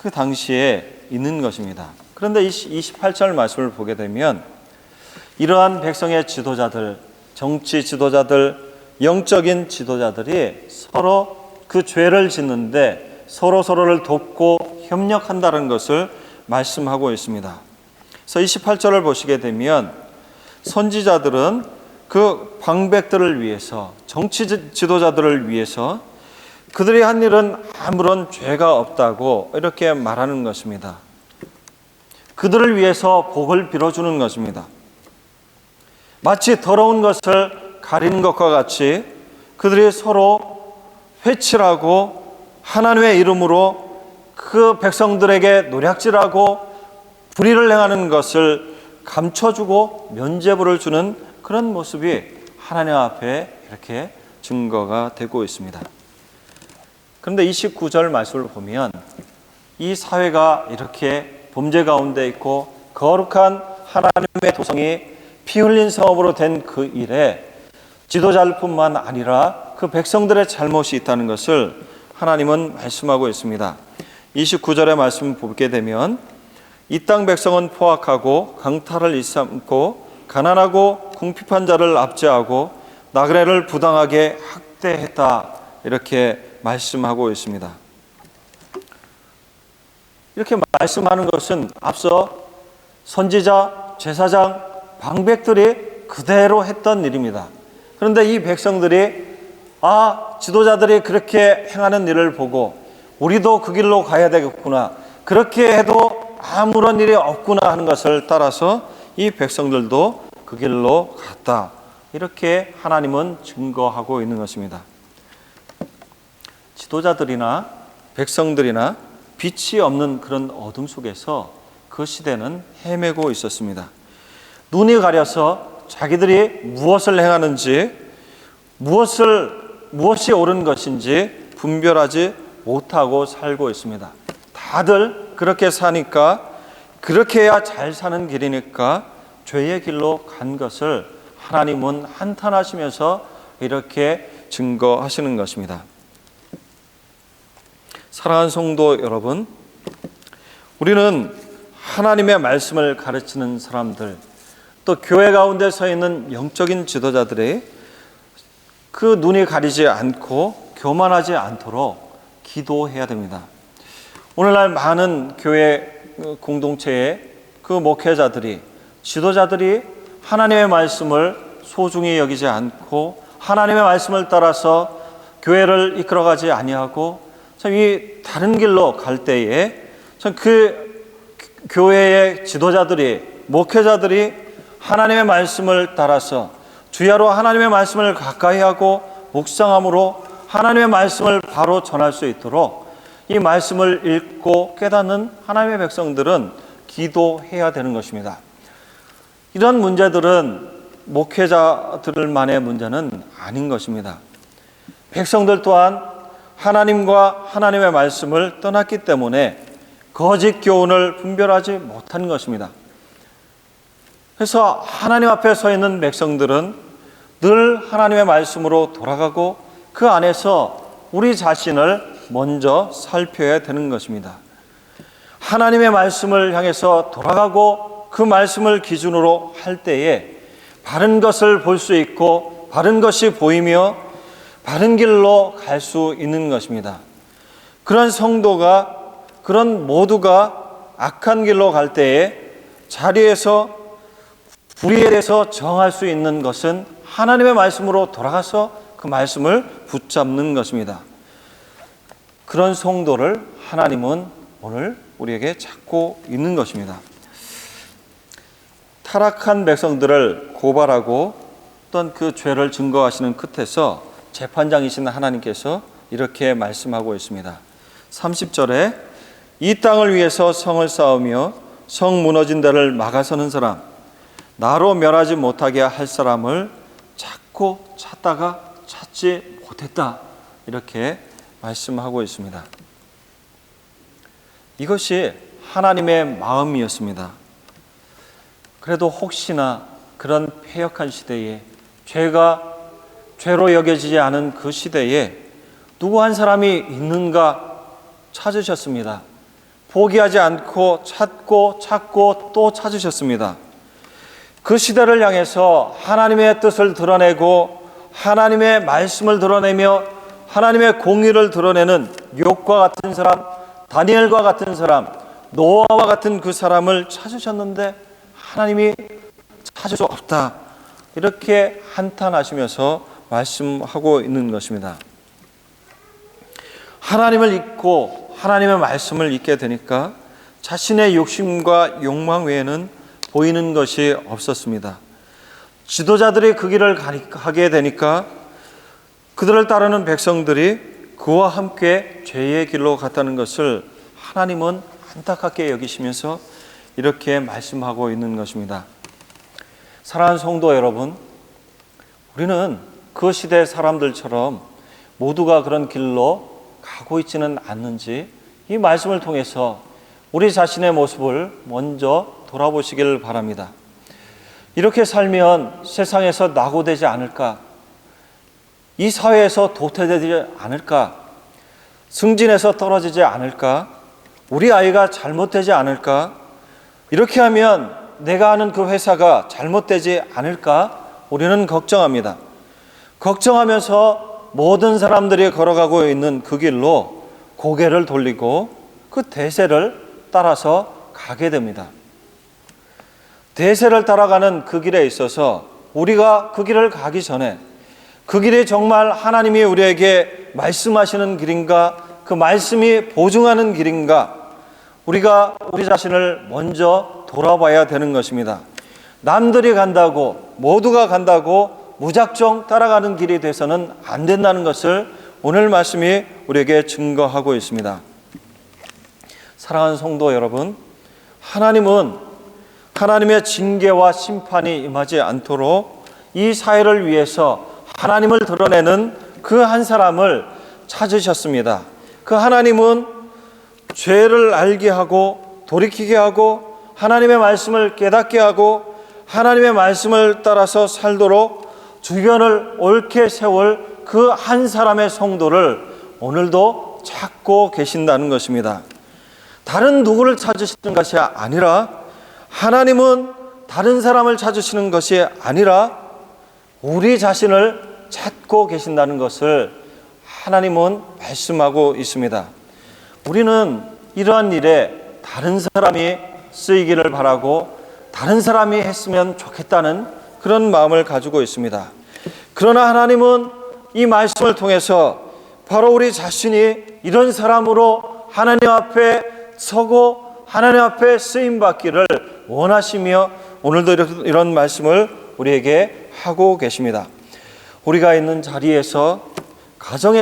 그 당시에 있는 것입니다. 그런데 28절 말씀을 보게 되면 이러한 백성의 지도자들, 정치 지도자들, 영적인 지도자들이 서로 그 죄를 짓는데 서로를 돕고 협력한다는 것을 말씀하고 있습니다. 그래서 28절을 보시게 되면 선지자들은 그 방백들을 위해서, 정치 지도자들을 위해서 그들이 한 일은 아무런 죄가 없다고 이렇게 말하는 것입니다. 그들을 위해서 복을 빌어주는 것입니다. 마치 더러운 것을 가리는 것과 같이 그들이 서로 회칠하고 하나님의 이름으로 그 백성들에게 노략질하고 불의를 행하는 것을 감춰주고 면죄부를 주는 그런 모습이 하나님 앞에 이렇게 증거가 되고 있습니다. 그런데 29절 말씀을 보면 이 사회가 이렇게 범죄 가운데 있고 거룩한 하나님의 도성이 피 흘린 성읍으로 된 그 일에 지도자뿐만 아니라 그 백성들의 잘못이 있다는 것을 하나님은 말씀하고 있습니다. 29절의 말씀 보게 되면 이 땅 백성은 포악하고 강탈을 일삼고 가난하고 궁핍한 자를 압제하고 나그네를 부당하게 학대했다, 이렇게 말씀하고 있습니다. 이렇게 말씀하는 것은 앞서 선지자, 제사장, 방백들이 그대로 했던 일입니다. 그런데 이 백성들이 지도자들이 그렇게 행하는 일을 보고 우리도 그 길로 가야 되겠구나, 그렇게 해도 아무런 일이 없구나 하는 것을 따라서 이 백성들도 그 길로 갔다, 이렇게 하나님은 증거하고 있는 것입니다. 지도자들이나 백성들이나 빛이 없는 그런 어둠 속에서 그 시대는 헤매고 있었습니다. 눈이 가려서 자기들이 무엇을 행하는지, 무엇이 옳은 것인지 분별하지 못하고 살고 있습니다. 다들 그렇게 사니까, 그렇게 해야 잘 사는 길이니까 죄의 길로 간 것을 하나님은 한탄하시면서 이렇게 증거하시는 것입니다. 사랑하는 성도 여러분, 우리는 하나님의 말씀을 가르치는 사람들, 또 교회 가운데 서 있는 영적인 지도자들의 그 눈이 가리지 않고 교만하지 않도록 기도해야 됩니다. 오늘날 많은 교회 공동체의 그 목회자들이, 지도자들이 하나님의 말씀을 소중히 여기지 않고 하나님의 말씀을 따라서 교회를 이끌어가지 아니하고 참 이 다른 길로 갈 때에 참 그 교회의 지도자들이, 목회자들이 하나님의 말씀을 따라서 주야로 하나님의 말씀을 가까이 하고 묵상함으로 하나님의 말씀을 바로 전할 수 있도록 이 말씀을 읽고 깨닫는 하나님의 백성들은 기도해야 되는 것입니다. 이런 문제들은 목회자들만의 문제는 아닌 것입니다. 백성들 또한 하나님과 하나님의 말씀을 떠났기 때문에 거짓 교훈을 분별하지 못한 것입니다. 그래서 하나님 앞에 서 있는 백성들은 늘 하나님의 말씀으로 돌아가고 그 안에서 우리 자신을 먼저 살펴야 되는 것입니다. 하나님의 말씀을 향해서 돌아가고 그 말씀을 기준으로 할 때에 바른 것을 볼 수 있고 바른 것이 보이며 바른 길로 갈 수 있는 것입니다. 그런 성도가, 그런 모두가 악한 길로 갈 때에 자리에서 불의에 대해서 정할 수 있는 것은 하나님의 말씀으로 돌아가서 그 말씀을 붙잡는 것입니다. 그런 성도를 하나님은 오늘 우리에게 찾고 있는 것입니다. 타락한 백성들을 고발하고 어떤 그 죄를 증거하시는 끝에서 재판장이신 하나님께서 이렇게 말씀하고 있습니다. 30절에 이 땅을 위해서 성을 쌓으며 성 무너진 데를 막아서는 사람, 나로 멸하지 못하게 할 사람을 찾고 찾다가 찾지 못했다, 이렇게 말씀하고 있습니다. 이것이 하나님의 마음이었습니다. 그래도 혹시나 그런 패역한 시대에 죄가 죄로 여겨지지 않은 그 시대에 누구 한 사람이 있는가 찾으셨습니다. 포기하지 않고 찾고 또 찾으셨습니다. 그 시대를 향해서 하나님의 뜻을 드러내고 하나님의 말씀을 드러내며 하나님의 공의를 드러내는 욥과 같은 사람, 다니엘과 같은 사람, 노아와 같은 그 사람을 찾으셨는데 하나님이 찾을 수 없다, 이렇게 한탄하시면서 말씀하고 있는 것입니다. 하나님을 잊고 하나님의 말씀을 잊게 되니까 자신의 욕심과 욕망 외에는 보이는 것이 없었습니다. 지도자들이 그 길을 가게 되니까 그들을 따르는 백성들이 그와 함께 죄의 길로 갔다는 것을 하나님은 안타깝게 여기시면서 이렇게 말씀하고 있는 것입니다. 사랑하는 성도 여러분, 우리는 그 시대 사람들처럼 모두가 그런 길로 가고 있지는 않는지 이 말씀을 통해서 우리 자신의 모습을 먼저 돌아보시길 바랍니다. 이렇게 살면 세상에서 낙오되지 않을까? 이 사회에서 도태되지 않을까? 승진해서 떨어지지 않을까? 우리 아이가 잘못되지 않을까? 이렇게 하면 내가 아는 그 회사가 잘못되지 않을까? 우리는 걱정합니다. 걱정하면서 모든 사람들이 걸어가고 있는 그 길로 고개를 돌리고 그 대세를 따라서 가게 됩니다. 대세를 따라가는 그 길에 있어서 우리가 그 길을 가기 전에 그 길이 정말 하나님이 우리에게 말씀하시는 길인가, 그 말씀이 보증하는 길인가, 우리가 우리 자신을 먼저 돌아봐야 되는 것입니다. 남들이 간다고, 모두가 간다고 무작정 따라가는 길이 돼서는 안 된다는 것을 오늘 말씀이 우리에게 증거하고 있습니다. 사랑하는 성도 여러분, 하나님은 하나님의 징계와 심판이 임하지 않도록 이 사회를 위해서 하나님을 드러내는 그 한 사람을 찾으셨습니다. 그 하나님은 죄를 알게 하고 돌이키게 하고 하나님의 말씀을 깨닫게 하고 하나님의 말씀을 따라서 살도록 주변을 옳게 세울 그 한 사람의 성도를 오늘도 찾고 계신다는 것입니다. 다른 누구를 찾으시는 것이 아니라, 하나님은 다른 사람을 찾으시는 것이 아니라 우리 자신을 찾고 계신다는 것을 하나님은 말씀하고 있습니다. 우리는 이러한 일에 다른 사람이 쓰이기를 바라고 다른 사람이 했으면 좋겠다는 그런 마음을 가지고 있습니다. 그러나 하나님은 이 말씀을 통해서 바로 우리 자신이 이런 사람으로 하나님 앞에 서고 하나님 앞에 쓰임받기를 원하시며 오늘도 이런 말씀을 우리에게 하고 계십니다. 우리가 있는 자리에서, 가정에